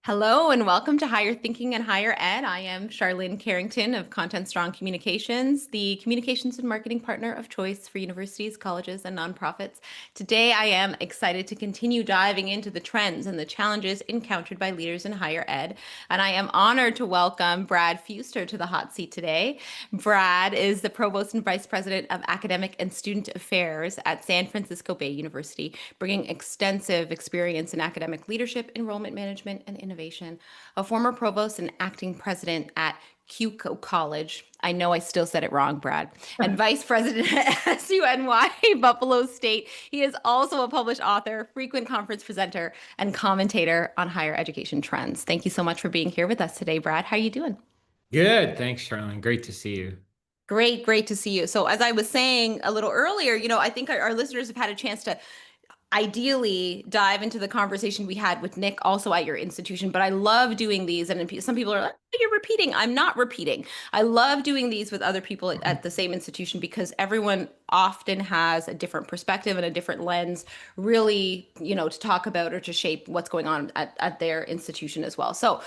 Hello and welcome to Higher Thinking and Higher Ed. I am Charlene Carrington of Content Strong Communications, the communications and marketing partner of choice for universities, colleges, and nonprofits. Today, I am excited to continue diving into the trends and the challenges encountered by leaders in higher ed. And I am honored to welcome Brad Fuster to the hot seat today. Brad is the Provost and Vice President of Academic and Student Affairs at San Francisco Bay University, bringing extensive experience in academic leadership, enrollment management, and innovation. A former provost and acting president at QCO College. I know I still said it wrong, Brad. And vice president at SUNY Buffalo State. He is also a published author, frequent conference presenter, and commentator on higher education trends. Thank you so much for being here with us today, Brad. How are you doing? Good. Thanks, Charlene. Great to see you. Great to see you. So, as I was saying a little earlier, I think our listeners have had a chance to ideally dive into the conversation we had with Nick also at your institution. But I love doing these. And some people are like, "Oh, you're repeating." I'm not repeating. I love doing these with other people at the same institution because everyone often has a different perspective and a different lens, really, to talk about or to shape what's going on at their institution as well. So,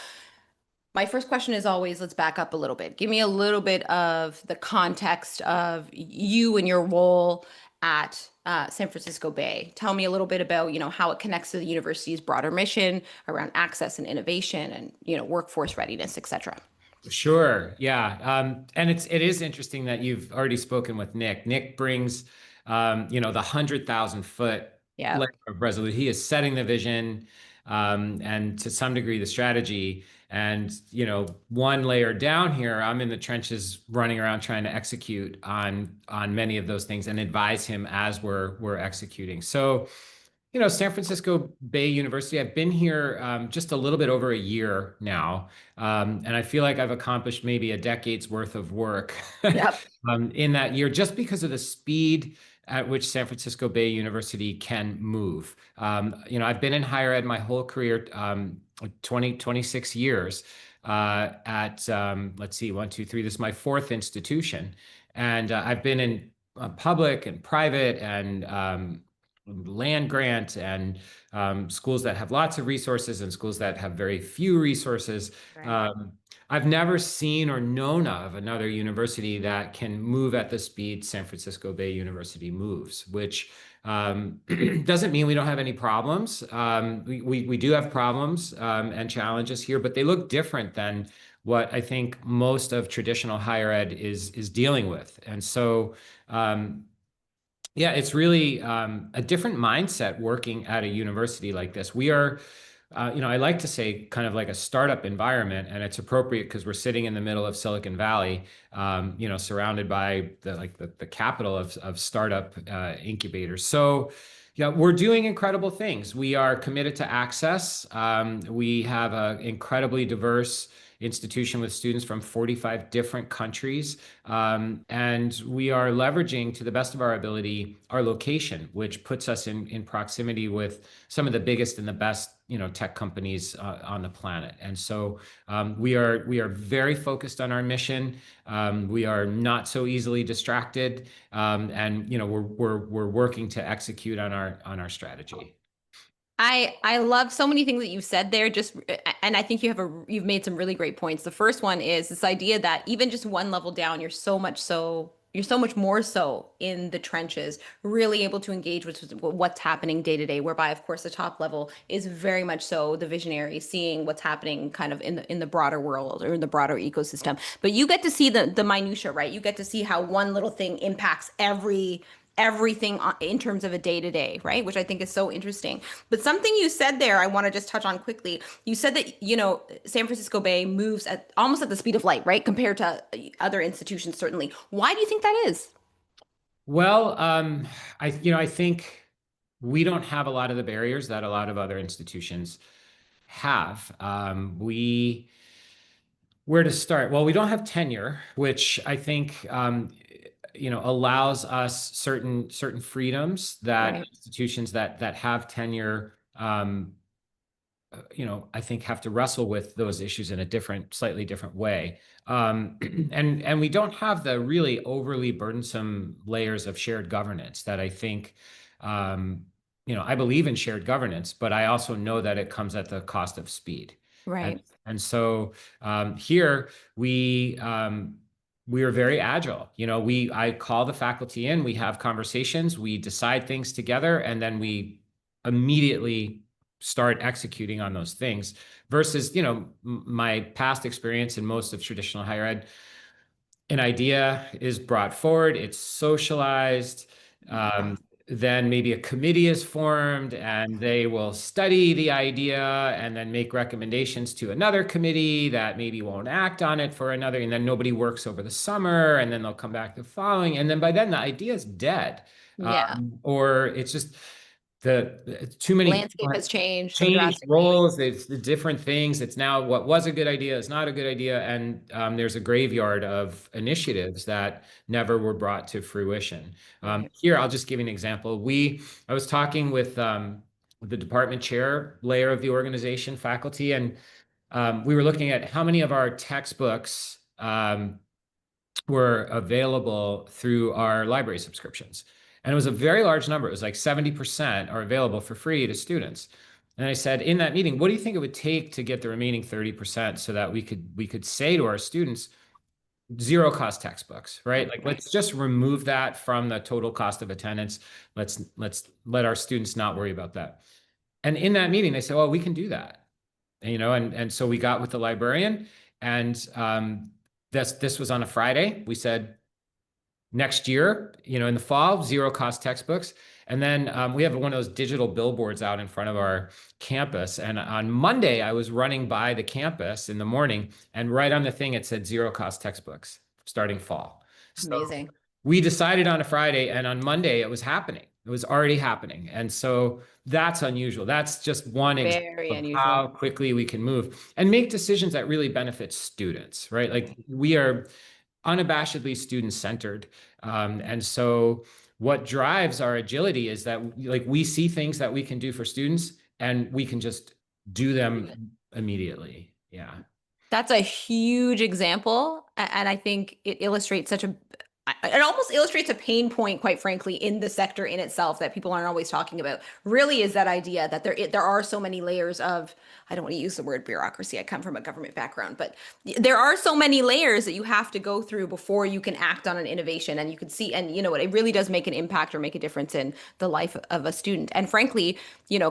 my first question is always, let's back up a little bit. Give me a little bit of the context of you and your role at San Francisco Bay. Tell me a little bit about, how it connects to the university's broader mission around access and innovation and, workforce readiness, et cetera. Sure. Yeah. And it is interesting that you've already spoken with Nick. Nick brings, the 100,000 foot Yeah. layer of resolution. He is setting the vision, and to some degree the strategy. And, one layer down here, I'm in the trenches running around trying to execute on many of those things and advise him as we're executing. So, San Francisco Bay University, I've been here just a little bit over a year now. And I feel like I've accomplished maybe a decade's worth of work Yep. in that year, just because of the speed at which San Francisco Bay University can move. I've been in higher ed my whole career, 26 years let's see, one, two, three, this is my fourth institution. And I've been in public and private and land grant and schools that have lots of resources and schools that have very few resources. Right. I've never seen or known of another university that can move at the speed San Francisco Bay University moves, which doesn't mean we don't have any problems. We do have problems and challenges here, but they look different than what I think most of traditional higher ed is dealing with. And so yeah, it's really a different mindset working at a university like this. We are, I like to say kind of like a startup environment, and it's appropriate because we're sitting in the middle of Silicon Valley, surrounded by the capital of startup incubators. So, yeah, we're doing incredible things. We are committed to access. We have an incredibly diverse institution with students from 45 different countries. And we are leveraging, to the best of our ability, our location, which puts us in proximity with some of the biggest and the best, tech companies on the planet. And so we are very focused on our mission. We are not so easily distracted, and we're working to execute on our strategy. I love so many things that you've said there. And I think you've made some really great points. The first one is this idea that even just one level down, you're so much more so in the trenches, really able to engage with what's happening day to day. Whereby, of course, the top level is very much so the visionary, seeing what's happening kind of in the broader world or in the broader ecosystem. But you get to see the minutia, right? You get to see how one little thing impacts everything in terms of a day to day, right? Which I think is so interesting. But something you said there, I want to just touch on quickly. You said that, San Francisco Bay moves at almost at the speed of light, right? Compared to other institutions, certainly. Why do you think that is? Well, I think we don't have a lot of the barriers that a lot of other institutions have. Where to start? Well, we don't have tenure, which I think allows us certain freedoms that Right. institutions that have tenure, I think have to wrestle with those issues in a slightly different way. And we don't have the really overly burdensome layers of shared governance that I think, I believe in shared governance, but I also know that it comes at the cost of speed. Right. And so here we are very agile. I call the faculty in, we have conversations, we decide things together, and then we immediately start executing on those things. Versus, my past experience in most of traditional higher ed, an idea is brought forward, it's socialized. Yeah. Then maybe a committee is formed and they will study the idea and then make recommendations to another committee that maybe won't act on it for another. And then nobody works over the summer and then they'll come back the following. And then by then the idea is dead. Yeah. Or it's just too many people Landscape has changed so changed drastically. roles. It's the different things. It's now what was a good idea is not a good idea. And there's a graveyard of initiatives that never were brought to fruition. Right. Here, I'll just give you an example. I was talking with the department chair layer of the organization, faculty, and we were looking at how many of our textbooks were available through our library subscriptions. And it was a very large number. It was like 70% are available for free to students. And I said in that meeting, what do you think it would take to get the remaining 30% so that we could say to our students, zero cost textbooks, right? Like, Right. let's just remove that from the total cost of attendance. Let's let our students not worry about that. And in that meeting, they said, well, we can do that. And so we got with the librarian, and this was on a Friday. We said, next year, in the fall, zero cost textbooks. And then we have one of those digital billboards out in front of our campus. And on Monday, I was running by the campus in the morning, and right on the thing, it said zero cost textbooks starting fall. So Amazing. we decided on a Friday, and on Monday, it was happening. It was already happening. And so that's unusual. That's just one example Very of unusual. how quickly we can move and make decisions that really benefit students, right? Like, we are unabashedly student-centered. And so what drives our agility is that, like, we see things that we can do for students and we can just do them immediately. Yeah. That's a huge example. And I think it illustrates it almost illustrates a pain point, quite frankly, in the sector in itself that people aren't always talking about. Really is that idea that there are so many layers of, I don't want to use the word bureaucracy. I come from a government background, but there are so many layers that you have to go through before you can act on an innovation. And you can see, and you know what, it really does make an impact or make a difference in the life of a student. And frankly,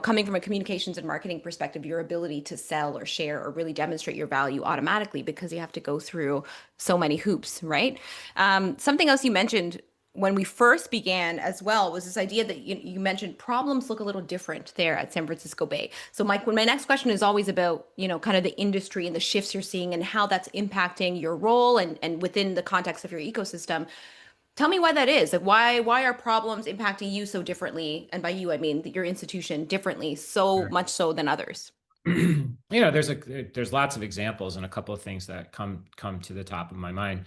coming from a communications and marketing perspective, your ability to sell or share or really demonstrate your value automatically because you have to go through so many hoops, right? Something else you mentioned when we first began as well was this idea that you mentioned problems look a little different there at San Francisco Bay. So my next question is always about, kind of the industry and the shifts you're seeing and how that's impacting your role and within the context of your ecosystem. Tell me why that is. Like, why are problems impacting you so differently? And by you, I mean your institution differently, so much so than others. There's lots of examples and a couple of things that come to the top of my mind.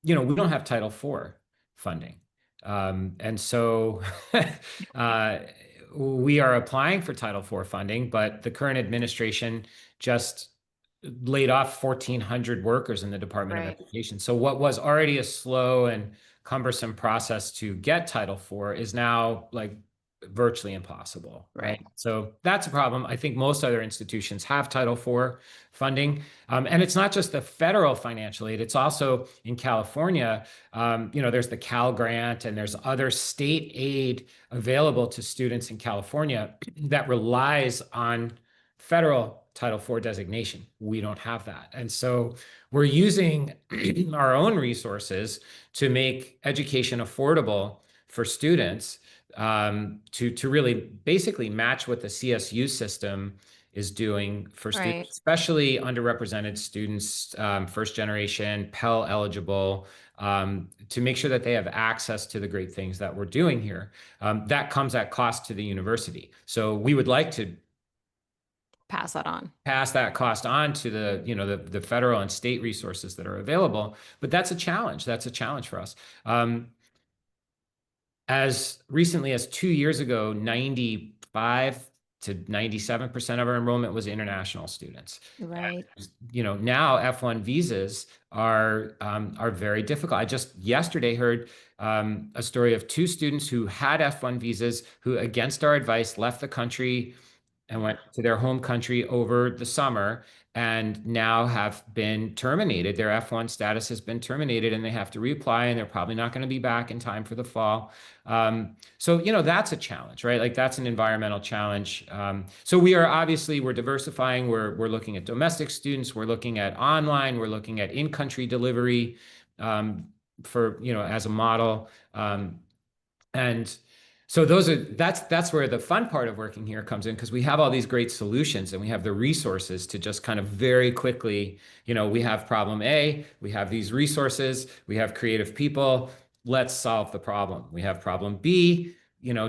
We don't have Title IV funding. And so we are applying for Title IV funding, but the current administration just laid off 1,400 workers in the Department of Right. Education. So what was already a slow and cumbersome process to get Title IV is now like virtually impossible, right? Right. So that's a problem. I think most other institutions have Title IV funding. And it's not just the federal financial aid, it's also in California, there's the Cal Grant and there's other state aid available to students in California that relies on federal Title IV designation. We don't have that. And so we're using our own resources to make education affordable for students, to really basically match what the CSU system is doing for Right. students, especially underrepresented students, first generation, Pell eligible, to make sure that they have access to the great things that we're doing here. That comes at cost to the university. So we would like to Pass that on. pass that cost on to the federal and state resources that are available. But that's a challenge. That's a challenge for us. As recently as 2 years ago, 95 to 97% of our enrollment was international students. Right. Now F1 visas are very difficult. I just yesterday heard a story of two students who had F1 visas who, against our advice, left the country and Yeah. went to their home country over the summer and now have been terminated. Their F1 status has been terminated and they have to reapply and they're probably not going to be back in time for the fall. So, that's a challenge, right? Like that's an environmental challenge. So we're diversifying. We're looking at domestic students. We're looking at online. We're looking at in-country delivery um, as a model. And so that's where the fun part of working here comes in because we have all these great solutions and we have the resources to just kind of very quickly, we have problem A, we have these resources, we have creative people, let's solve the problem. We have problem B,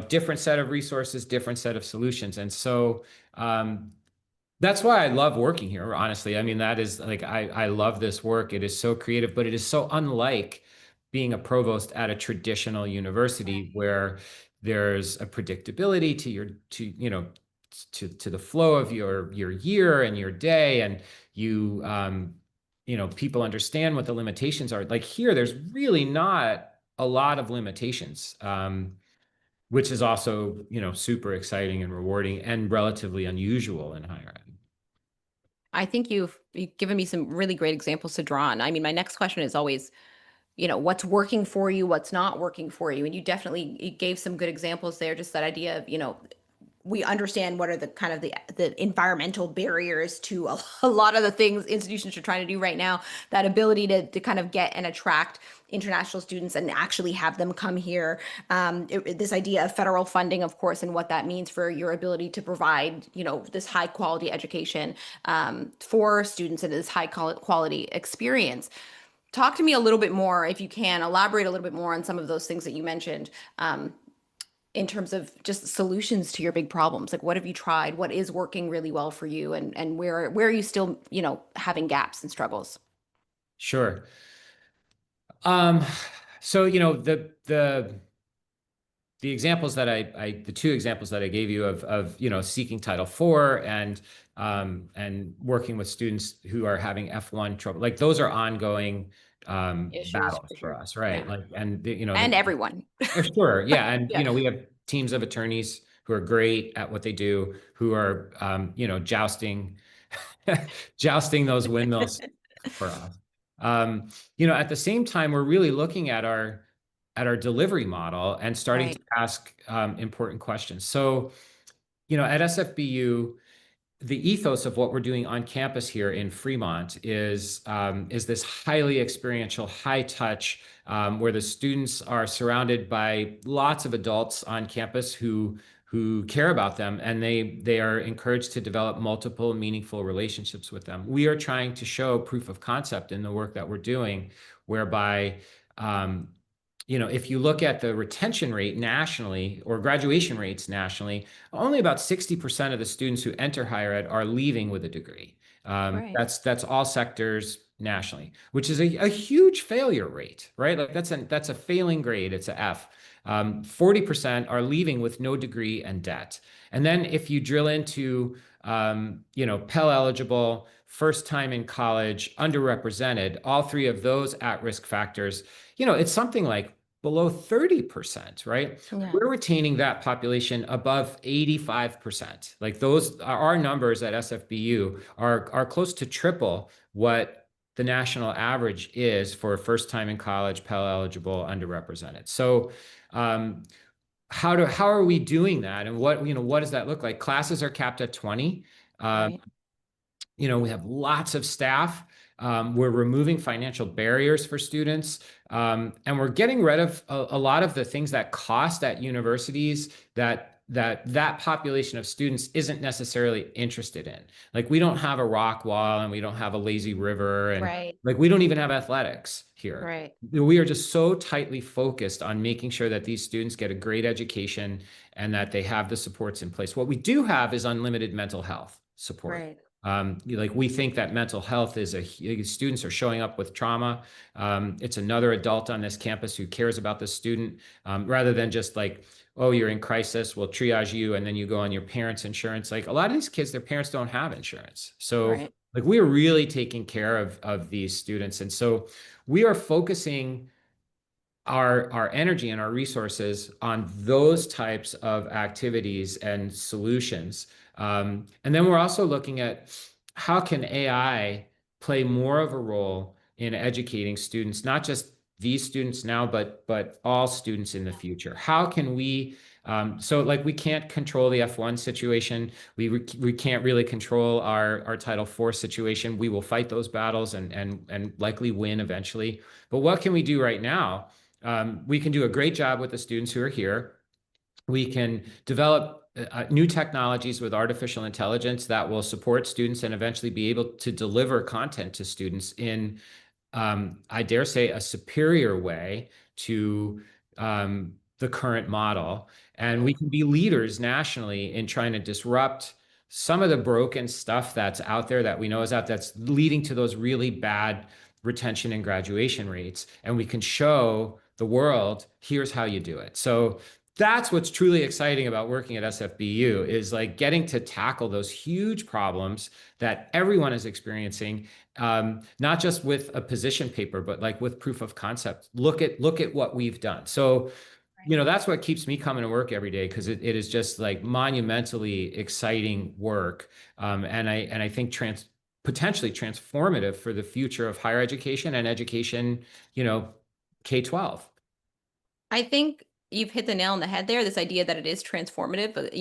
different set of resources, different set of solutions. And so that's why I love working here, honestly. I mean, that is like, I love this work. It is so creative, but it is so unlike being a provost at a traditional university Right. where there's a predictability to the flow of your year and your day. And people understand what the limitations are. Like here, there's really not a lot of limitations. Which is also, super exciting and rewarding and relatively unusual in higher ed. I think you've given me some really great examples to draw on. I mean, my next question is always, what's working for you, what's not working for you. And you gave some good examples there, just that idea of, we understand what are the kind of the environmental barriers to a lot of the things institutions are trying to do right now. That ability to kind of get and attract international students and actually have them come here. This idea of federal funding, of course, and what that means for your ability to provide, this high quality education for students and this high quality experience. Talk to me a little bit more, if you can, elaborate a little bit more on some of those things that you mentioned. In terms of just solutions to your big problems, like what have you tried, what is working really well for you, and where are you still having gaps and struggles? Sure. Um, so the examples that the two examples that I gave you of seeking Title IV and working with students who are having F1 trouble, like those are ongoing Issues battles for for sure. us, right? Yeah. Like and And everyone. sure, yeah, and Yeah. we have teams of attorneys who are great at what they do, who are jousting jousting those windmills for us. At the same time, we're really looking at our delivery model and starting to Right. ask important questions. So, at SFBU, the ethos of what we're doing on campus here in Fremont is this highly experiential, high touch, where the students are surrounded by lots of adults on campus who care about them, and they are encouraged to develop multiple meaningful relationships with them. We are trying to show proof of concept in the work that we're doing, whereby um, if you look at the retention rate nationally or graduation rates nationally, only about 60% of the students who enter higher ed are leaving with a degree. Right. That's all sectors nationally, which is a huge failure rate, right? Like that's a failing grade. It's a F. 40% are leaving with no degree and debt. And then if you drill into Pell eligible, first time in college, underrepresented, all three of those at-risk factors, it's something like below 30%, right? Yeah. We're retaining that population above 85%. Like those, our numbers at SFBU are close to triple what the national average is for first time in college, Pell eligible, underrepresented. So, how are we doing that? And what does that look like? Classes are capped at 20. Um, Right. we have lots of staff. We're removing financial barriers for students. And we're getting rid of a lot of the things that cost at universities that population of students isn't necessarily interested in. Like we don't have a rock wall and we don't have a lazy river and Right. like we don't even have athletics here. Right. We are just so tightly focused on making sure that these students get a great education and that they have the supports in place. What we do have is unlimited mental health support. Right. Like we think that mental health is students are showing up with trauma. It's another adult on this campus who cares about the student rather than just like, oh, you're in crisis, we'll triage you and then you go on your parents' insurance. Like a lot of these kids, their parents don't have insurance. So Right. like we are really taking care of these students. And so we are focusing our energy and our resources on those types of activities and solutions. And then we're also looking at how can AI play more of a role in educating students, not just these students now, but all students in the future. How can we so like we can't control the F1 situation. We can't really control our Title IV situation. We will fight those battles and likely win eventually. But what can we do right now? We can do a great job with the students who are here. We can develop new technologies with artificial intelligence that will support students and eventually be able to deliver content to students in, I dare say, a superior way to the current model. And we can be leaders nationally in trying to disrupt some of the broken stuff that's out there that we know is out that's leading to those really bad retention and graduation rates. And we can show the world, here's how you do it. So that's what's truly exciting about working at SFBU is like getting to tackle those huge problems that everyone is experiencing, not just with a position paper, but like with proof of concept. Look at what we've done. So, that's what keeps me coming to work every day because it is just like monumentally exciting work, and I think potentially transformative for the future of higher education and education, K-12. I think you've hit the nail on the head there, this idea that it is transformative. But,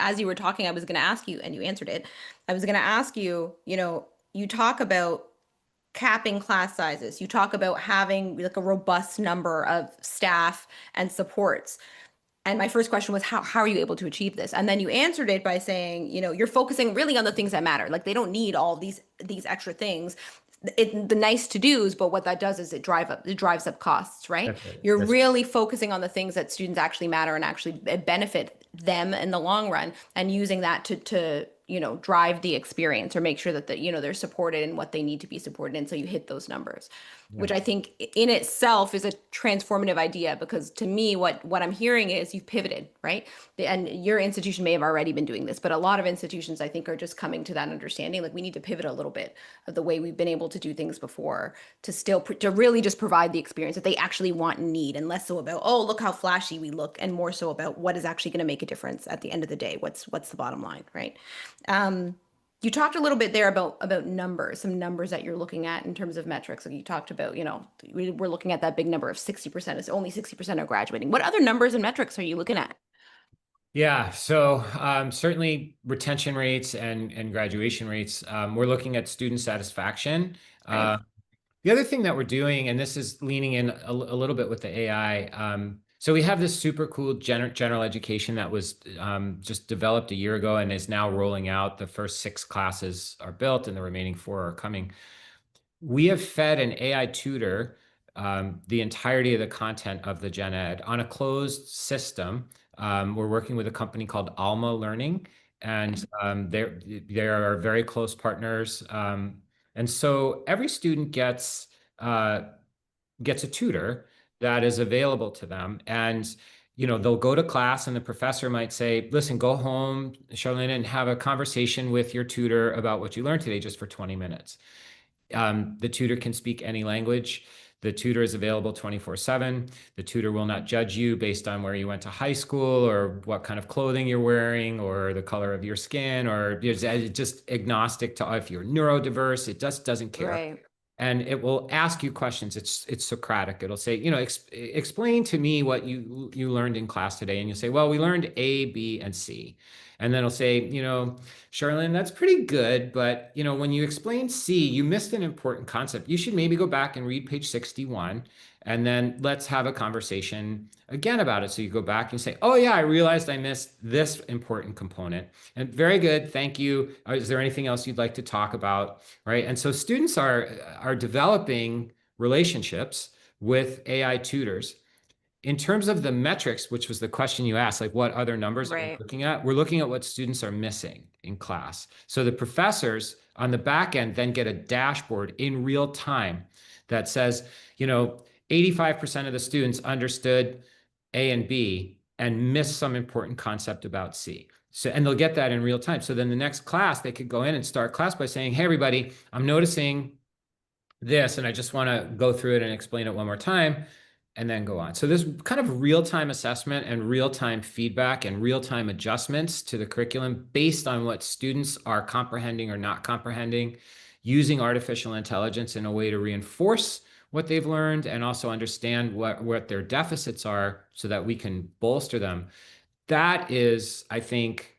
as you were talking, I was going to ask you, and you answered it. I was going to ask you, you talk about capping class sizes. You talk about having like a robust number of staff and supports. And my first question was, how are you able to achieve this? And then you answered it by saying, you're focusing really on the things that matter. Like they don't need all these extra things. The nice to do's, but what that does is it drives up costs, right? That's right. You're That's really focusing on the things that students actually matter and actually benefit them in the long run, and using that to drive the experience or make sure that they're supported in what they need to be supported in, so you hit those numbers, which yeah. I think in itself is a transformative idea, because to me what I'm hearing is you've pivoted, right? And your institution may have already been doing this, but a lot of institutions I think are just coming to that understanding, like we need to pivot a little bit of the way we've been able to do things before, to still to really just provide the experience that they actually want and need, and less so about, oh, look how flashy we look, and more so about what is actually going to make a difference at the end of the day. What's the bottom line, right? You talked a little bit there about numbers, some numbers that you're looking at in terms of metrics. Like you talked about, we're looking at that big number of 60%. Is only 60% are graduating. What other numbers and metrics are you looking at? Yeah, so certainly retention rates and graduation rates. We're looking at student satisfaction. Right. The other thing that we're doing, and this is leaning in a little bit with the AI. So we have this super cool general education that was just developed a year ago and is now rolling out. The first 6 classes are built, and the remaining 4 are coming. We have fed an AI tutor the entirety of the content of the gen ed on a closed system. We're working with a company called Alma Learning, and they are very close partners. And so every student gets a tutor that is available to them. And they'll go to class and the professor might say, listen, go home, Charlene, and have a conversation with your tutor about what you learned today just for 20 minutes. The tutor can speak any language. The tutor is available 24/7. The tutor will not judge you based on where you went to high school or what kind of clothing you're wearing or the color of your skin, or just agnostic to if you're neurodiverse. It just doesn't care. Right. And it will ask you questions. It's Socratic. It'll say, explain to me what you learned in class today. And you say, well, we learned A, B, and C. And then it'll say, Charlene, that's pretty good, but when you explain C, you missed an important concept. You should maybe go back and read page 61, and then let's have a conversation again about it. So you go back and say, oh yeah, I realized I missed this important component. And very good, thank you. Is there anything else you'd like to talk about? Right. And so students are developing relationships with AI tutors. In terms of the metrics, which was the question you asked, like what other numbers are we Right. looking at? We're looking at what students are missing in class. So the professors on the back end then get a dashboard in real time that says, 85% of the students understood A and B and missed some important concept about C. So, and they'll get that in real time. So then the next class, they could go in and start class by saying, hey, everybody, I'm noticing this, and I just want to go through it and explain it one more time. and then go on. So there's kind of real-time assessment and real-time feedback and real-time adjustments to the curriculum based on what students are comprehending or not comprehending, using artificial intelligence in a way to reinforce what they've learned and also understand what their deficits are so that we can bolster them. That is, I think,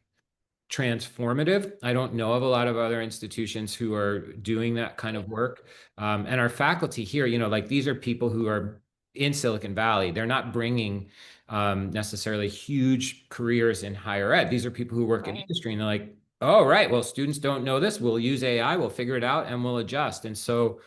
transformative. I don't know of a lot of other institutions who are doing that kind of work. And our faculty here, like these are people who are in Silicon Valley. They're not bringing necessarily huge careers in higher ed. These are people who work in Right. industry and they're like, oh, right, well, students don't know this. We'll use AI, we'll figure it out and we'll adjust. And so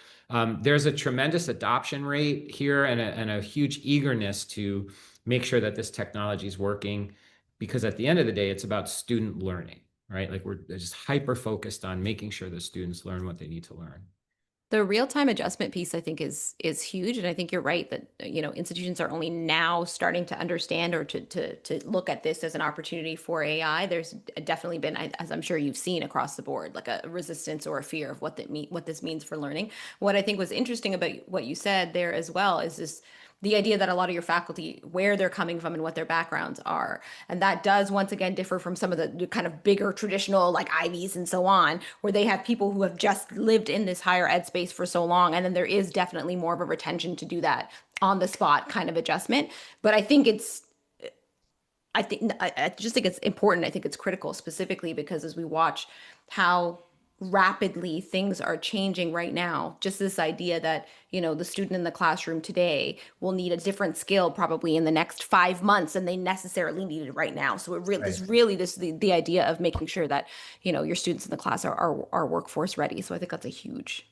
there's a tremendous adoption rate here and a huge eagerness to make sure that this technology is working because at the end of the day, it's about student learning, right? Like we're just hyper focused on making sure the students learn what they need to learn. The real-time adjustment piece, I think, is huge, and I think you're right that institutions are only now starting to understand or to look at this as an opportunity for AI. There's definitely been, as I'm sure you've seen across the board, like a resistance or a fear of what this means for learning. What I think was interesting about what you said there as well is this the idea that a lot of your faculty, where they're coming from and what their backgrounds are. And that does once again differ from some of the kind of bigger traditional like Ivies and so on, where they have people who have just lived in this higher ed space for so long. And then there is definitely more of a retention to do that on the spot kind of adjustment. But I just think it's important. I think it's critical specifically because as we watch how rapidly things are changing right now, just this idea that, the student in the classroom today will need a different skill probably in the next 5 months than they necessarily needed right now. So it really, Right. there's really the idea of making sure that, your students in the class are workforce ready. So I think that's a huge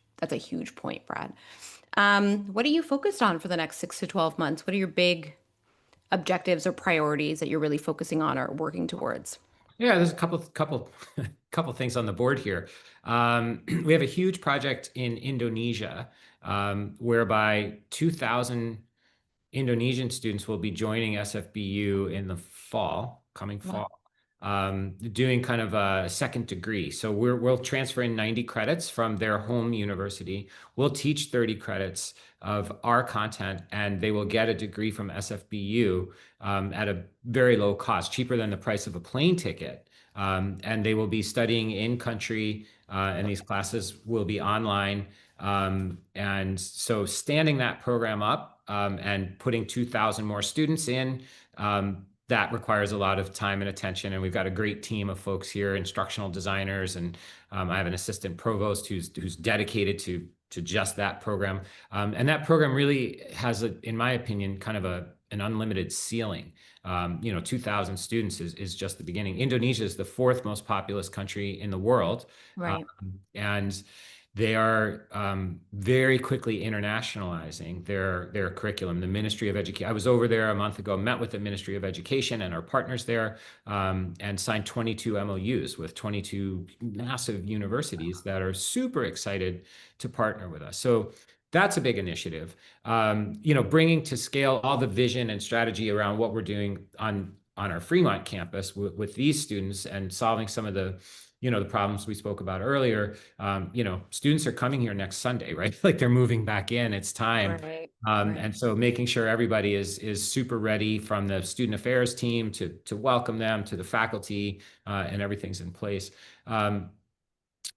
point, Brad. What are you focused on for the next 6 to 12 months? What are your big objectives or priorities that you're really focusing on or working towards? Yeah, there's a couple things on the board here. We have a huge project in Indonesia, whereby 2,000 Indonesian students will be joining SFBU in the coming Wow. fall, doing kind of a second degree. So we'll transfer in 90 credits from their home university. We'll teach 30 credits of our content, and they will get a degree from SFBU at a very low cost, cheaper than the price of a plane ticket. And they will be studying in country, and these classes will be online. And so standing that program up and putting 2,000 more students in, that requires a lot of time and attention. And we've got a great team of folks here, instructional designers, and I have an assistant provost who's dedicated to just that program. And that program really has, in my opinion, kind of an unlimited ceiling. 2,000 students is just the beginning. Indonesia is the fourth most populous country in the world. Right. And they are very quickly internationalizing their curriculum. The Ministry of Education, I was over there a month ago, met with the Ministry of Education and our partners there, and signed 22 MOUs with 22 massive universities that are super excited to partner with us. So that's a big initiative. Bringing to scale all the vision and strategy around what we're doing on our Fremont campus with these students and solving some of the problems we spoke about earlier. Students are coming here next Sunday, right? Like they're moving back in, it's time. Right. And so making sure everybody is super ready from the student affairs team to welcome them, to the faculty, and everything's in place.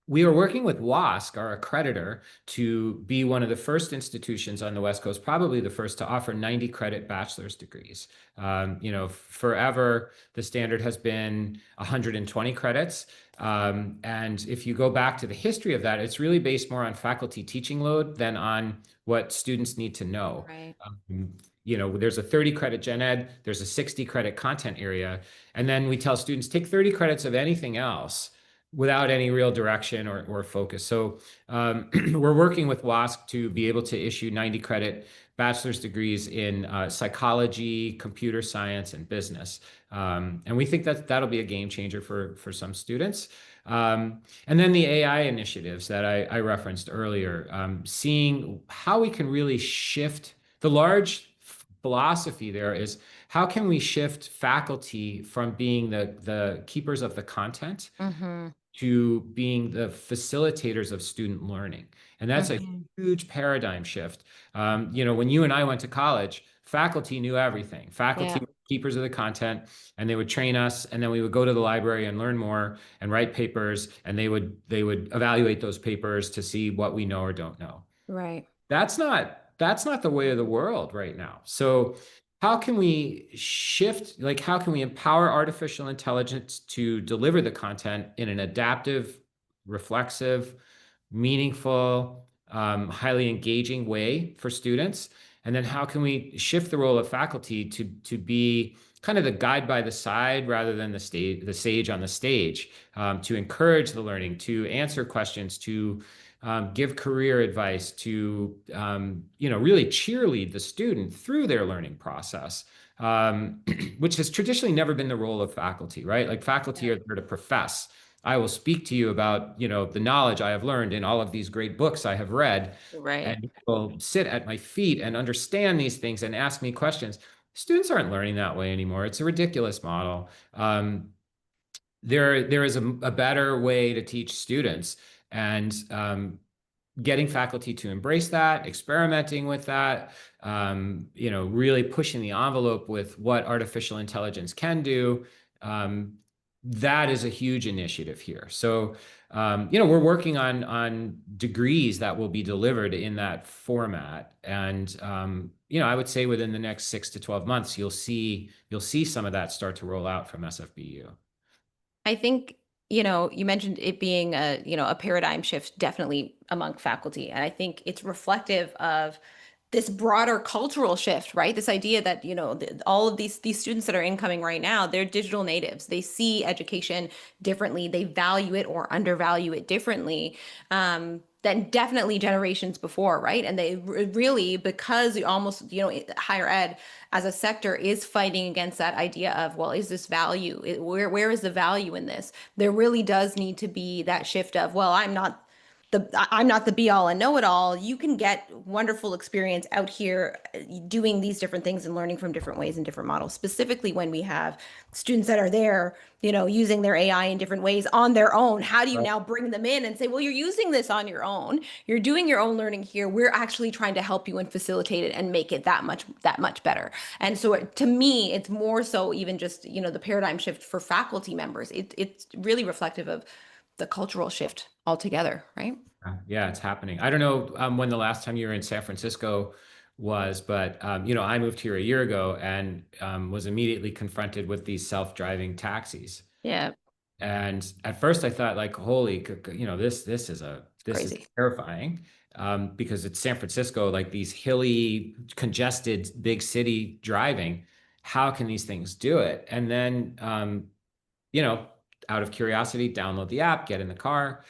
We are working with WASC, our accreditor, to be one of the first institutions on the West Coast, probably the first to offer 90 credit bachelor's degrees. Forever, the standard has been 120 credits. And if you go back to the history of that, it's really based more on faculty teaching load than on what students need to know. Right. There's a 30 credit gen ed, there's a 60 credit content area. And then we tell students, take 30 credits of anything else without any real direction or focus. So we're working with WASC to be able to issue 90 credit bachelor's degrees in psychology, computer science, and business. And we think that that'll be a game changer for some students. And then the AI initiatives that I referenced earlier, seeing how we can really shift the large philosophy there is how can we shift faculty from being the keepers of the content Mm-hmm. to being the facilitators of student learning. And that's a Mm-hmm. huge paradigm shift. When you and I went to college, Faculty knew everything. Faculty Yeah. were keepers of the content, and they would train us, and then we would go to the library and learn more and write papers, and they would evaluate those papers to see what we know or don't know. Right. That's not the way of the world right now. So how can we shift, like how can we empower artificial intelligence to deliver the content in an adaptive, reflexive, meaningful, highly engaging way for students? And then how can we shift the role of faculty to be kind of the guide by the side rather than the sage on the stage, to encourage the learning, to answer questions, to give career advice, to really cheerlead the student through their learning process, which has traditionally never been the role of faculty, right? Like faculty are there to profess. I will speak to you about the knowledge I have learned in all of these great books I have read, Right. and you will sit at my feet and understand these things and ask me questions. Students aren't learning that way anymore. It's a ridiculous model. There is a better way to teach students, and getting faculty to embrace that, experimenting with that, really pushing the envelope with what artificial intelligence can do. That is a huge initiative here. So, we're working on degrees that will be delivered in that format, and I would say within the next 6 to 12 months, you'll see some of that start to roll out from SFBU. I think, you mentioned it being a paradigm shift definitely among faculty. And I think it's reflective of this broader cultural shift, right? This idea that, all of these students that are incoming right now, they're digital natives. They see education differently. They value it or undervalue it differently. Than definitely generations before, right? And they really, because you almost, higher ed as a sector is fighting against that idea of, well, is this value? Where is the value in this? There really does need to be that shift of, well, I'm not the be all and know it all. You can get wonderful experience out here doing these different things and learning from different ways and different models, specifically when we have students that are there, using their AI in different ways on their own. How do you Right. now bring them in and say, well, you're using this on your own. You're doing your own learning here. We're actually trying to help you and facilitate it and make it that much better. And so to me, it's more so even just, the paradigm shift for faculty members. It's really reflective of the cultural shift altogether, right? Yeah, it's happening. I don't know when the last time you were in San Francisco was, but I moved here a year ago and was immediately confronted with these self-driving taxis. Yeah, And at first I thought like, holy, it's this is crazy. terrifying, because it's San Francisco, like these hilly, congested, big city driving. How can these things do it? And then, you know, out of curiosity, download the app, get in the car.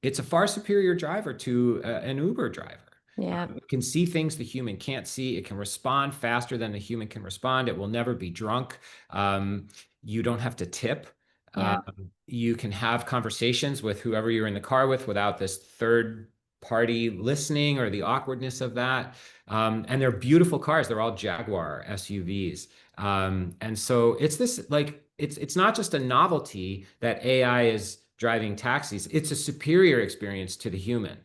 It's a far superior driver to an Uber driver. Yeah, It can see things the human can't see. It can respond faster than the human can respond. It will never be drunk. You don't have to tip. yeah, You can have conversations with whoever you're in the car with without this third party listening or the awkwardness of that. And they're beautiful cars. They're all Jaguar SUVs. And so it's this like it's not just a novelty that AI is driving taxis. It's a superior experience to the human.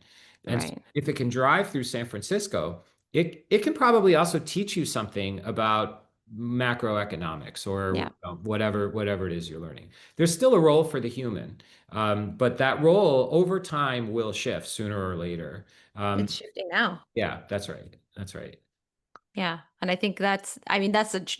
And right. if it can drive through San Francisco, it can probably also teach you something about macroeconomics or Yeah, whatever it is you're learning. There's still a role for the human, but that role over time will shift sooner or later. it's shifting now. Yeah, that's right. That's right. Yeah, and I think that's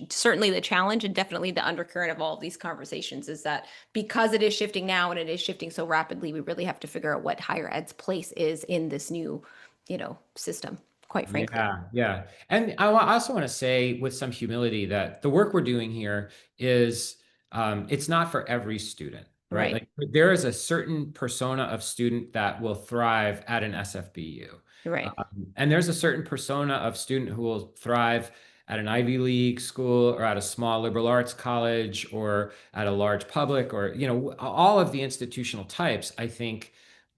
certainly the challenge and definitely the undercurrent of all of these conversations is that because it is shifting now and it is shifting so rapidly, we really have to figure out what higher ed's place is in this new, system, quite frankly. Yeah, yeah. And I also want to say with some humility that the work we're doing here is it's not for every student, right? Right, Like there is a certain persona of student that will thrive at an SFBU. right, And there's a certain persona of student who will thrive at an Ivy League school or at a small liberal arts college or at a large public or, all of the institutional types, I think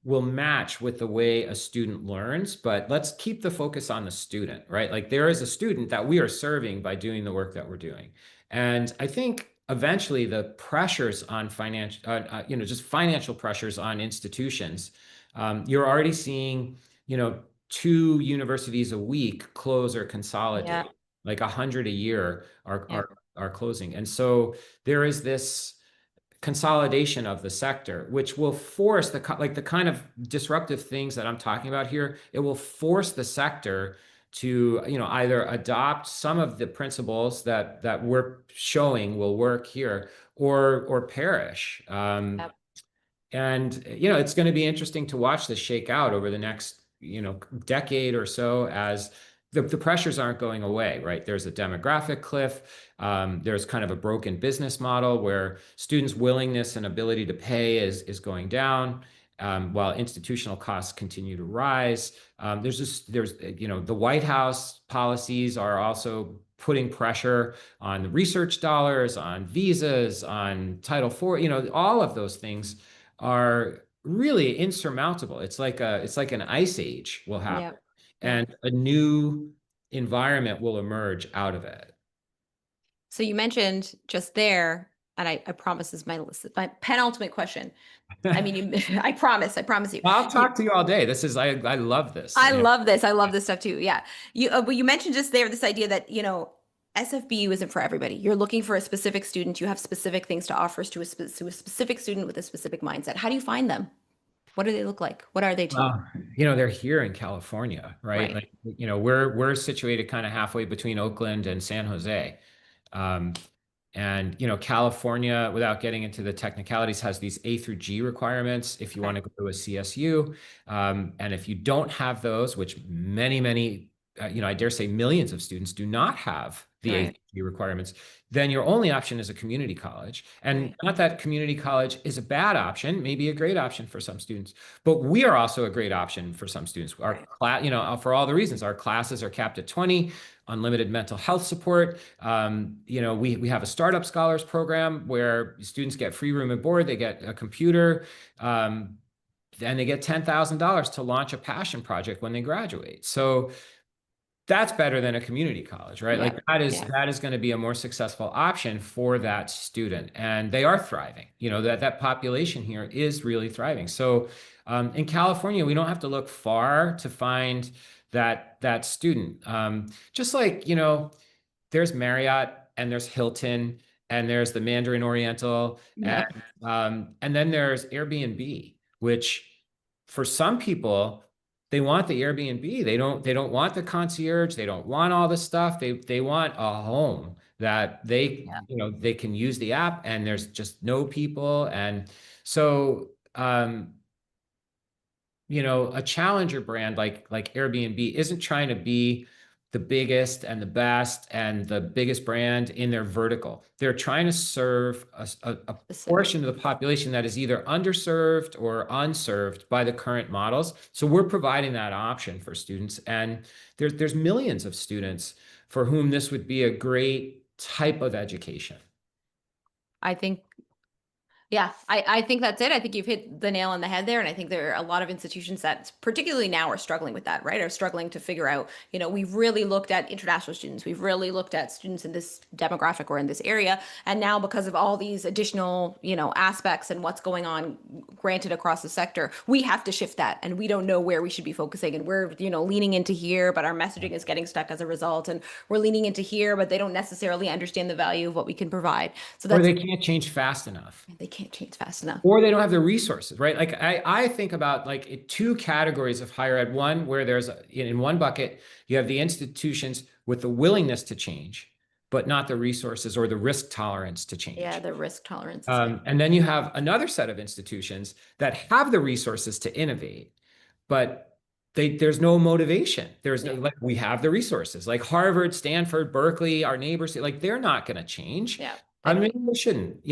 will match with the way a student learns, but let's keep the focus on the student, right? Like there is a student that we are serving by doing the work that we're doing. And I think eventually the pressures on just financial pressures on institutions, you're already seeing, 2 universities a week close or yeah, consolidate. like 100 a year are Yeah. closing. And so there is this consolidation of the sector, which will force the kind of disruptive things that I'm talking about here. It will force the sector to, either adopt some of the principles that we're showing will work here, or perish. Yep. And it's going to be interesting to watch this shake out over the next decade or so, as the pressures aren't going away, right? There's a demographic cliff. There's kind of a broken business model where students' willingness and ability to pay is going down, while institutional costs continue to rise. The White House policies are also putting pressure on the research dollars, on visas, on Title IV. All of those things are really insurmountable. It's like an ice age will happen, Yep. Yep. and a new environment will emerge out of it. So you mentioned just there, and I promise this is my penultimate question. I mean, I promise you. I'll You, talk to you all day. I love this. I love this. I love this stuff too. Yeah. But you mentioned just there this idea that, SFBU isn't for everybody. You're looking for a specific student. You have specific things to offer to to a specific student with a specific mindset. How do you find them? What do they look like? What are they to you? Well, they're here in California, right? Right. Like, we're situated kind of halfway between Oakland and San Jose. Um, And California, without getting into the technicalities, has these A through G requirements if you Okay. want to go to a CSU. And if you don't have those, which many, I dare say millions of students do not have the A Right. through G requirements, then your only option is a community college. And Right. not that community college is a bad option, maybe a great option for some students, but we are also a great option for some students. Our Right. class, for all the reasons, our classes are capped at 20, unlimited mental health support. We have a startup scholars program where students get free room and board, they get a computer, and they get $10,000 to launch a passion project when they graduate. So that's better than a community college, right? Yeah. Like that is Yeah. going to be a more successful option for that student, and they are thriving. That population here is really thriving. So in California, we don't have to look far to find that student. Just like there's Marriott and there's Hilton and there's the Mandarin Oriental, Yeah. and then there's Airbnb, which for some people, they want the Airbnb. They don't want the concierge. They don't want all the stuff. They want a home that they can use the app, and there's just no people. And so a challenger brand like Airbnb isn't trying to be the biggest and the best and the biggest brand in their vertical. They're trying to serve a Specific. portion of the population that is either underserved or unserved by the current models. So we're providing that option for students, and there's millions of students for whom this would be a great type of education. I think Yeah, I think that's it. I think you've hit the nail on the head there. And I think there are a lot of institutions that, particularly now, are struggling with that, right? Are struggling to figure out, we've really looked at international students. We've really looked at students in this demographic or in this area. And now, because of all these additional, aspects and what's going on, granted, across the sector, we have to shift that. And we don't know where we should be focusing. And we're, leaning into here, but our messaging is getting stuck as a result. And we're leaning into here, but they don't necessarily understand the value of what we can provide. So Or that's, they can't change fast enough. they can't change fast enough. Or they don't have the resources, right? Like I think about like two categories of higher ed. One, where there's in one bucket, you have the institutions with the willingness to change, but not the resources or the risk tolerance to Yeah, change. the risk tolerance is big. And then you have another set of institutions that have the resources to innovate, but there's no motivation. There's no, Yeah. like, we have the resources, like Harvard, Stanford, Berkeley, our neighbors, like they're not going to change. Yeah. I mean, they shouldn't,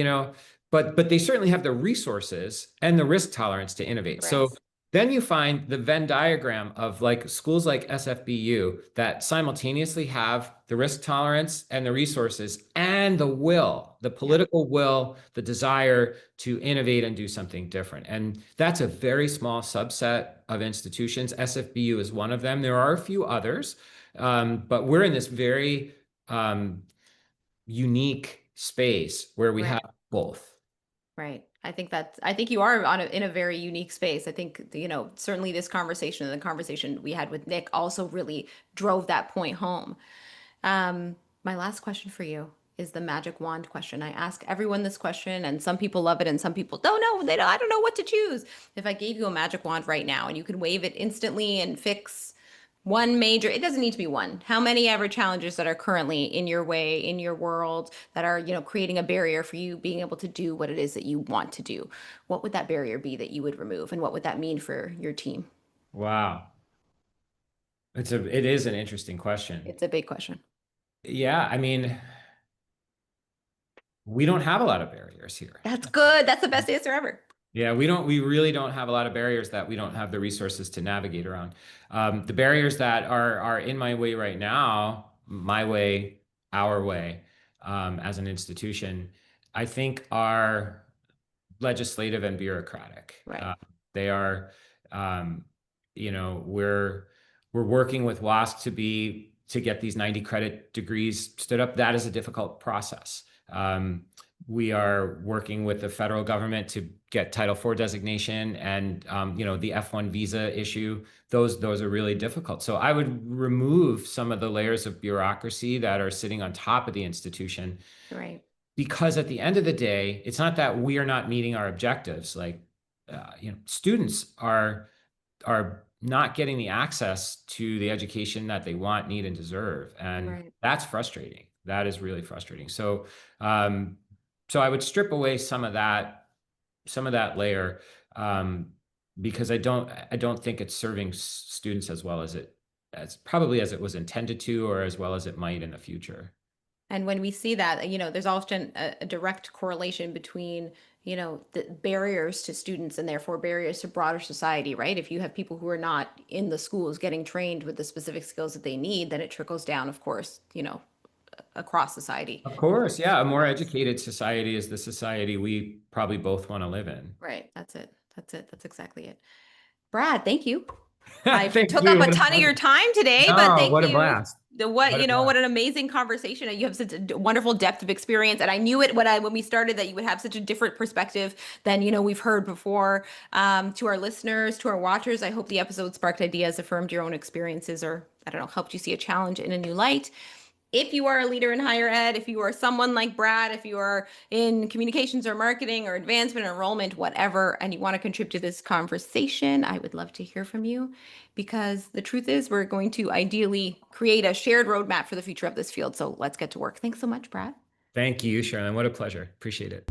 but they certainly have the resources and the risk tolerance to innovate. So Right. then you find the Venn diagram of like schools like SFBU that simultaneously have the risk tolerance and the resources and the will, the political will, the desire to innovate and do something different. And that's a very small subset of institutions. SFBU is one of them. There are a few others, but we're in this very unique space where we Right. have both. Right. I think you are in a very unique space. I think, certainly this conversation and the conversation we had with Nick also really drove that point home. My last question for you is the magic wand question. I ask everyone this question, and some people love it, and some people don't know. They don't. I don't know what to choose. If I gave you a magic wand right now, and you could wave it instantly and fix one major, it doesn't need to be one. How many ever challenges that are currently in your way, in your world, that are, creating a barrier for you being able to do what it is that you want to do? What would that barrier be that you would remove, and what would that mean for your team? Wow. It is an interesting question. It's a big question. Yeah, I mean, we don't have a lot of barriers here. That's good. That's the best answer ever. Yeah, we really don't have a lot of barriers that we don't have the resources to navigate around. The barriers that are in my way right now, my way, our way, as an institution, I think are legislative and bureaucratic. Right. They are, um, we're working with WASC to get these 90 credit degrees stood up. That is a difficult process. We are working with the federal government to get Title IV designation and the F1 visa issue. Those are really difficult. So I would remove some of the layers of bureaucracy that are sitting on top of the institution. Right. Because at the end of the day, it's not that we are not meeting our objectives. Like, students are not getting the access to the education that they want, need, and deserve, and Right. that's frustrating. That is really frustrating. So, I would strip away some of that layer, because I don't think it's serving students as well as it was intended to, or as well as it might in the future. And when we see that, there's often a direct correlation between, the barriers to students and therefore barriers to broader society, right? If you have people who are not in the schools getting trained with the specific skills that they need, then it trickles down, of course, across society. Of course, yeah. A more educated society is the society we probably both want to live in. Right. That's it. That's it. That's exactly it. Brad, thank you. I Thank took you. up a What a ton of your pleasure. time today, but No, thank what a you. blast. What What a what blast. an amazing conversation. You have such a wonderful depth of experience, and I knew it when we started that you would have such a different perspective than we've heard before. To our listeners, to our watchers, I hope the episode sparked ideas, affirmed your own experiences, or I don't know, helped you see a challenge in a new light. If you are a leader in higher ed, if you are someone like Brad, if you are in communications or marketing or advancement or enrollment, whatever, and you want to contribute to this conversation, I would love to hear from you, because the truth is we're going to ideally create a shared roadmap for the future of this field. So let's get to work. Thanks so much, Brad. Thank you, Sharon. What a pleasure. Appreciate it.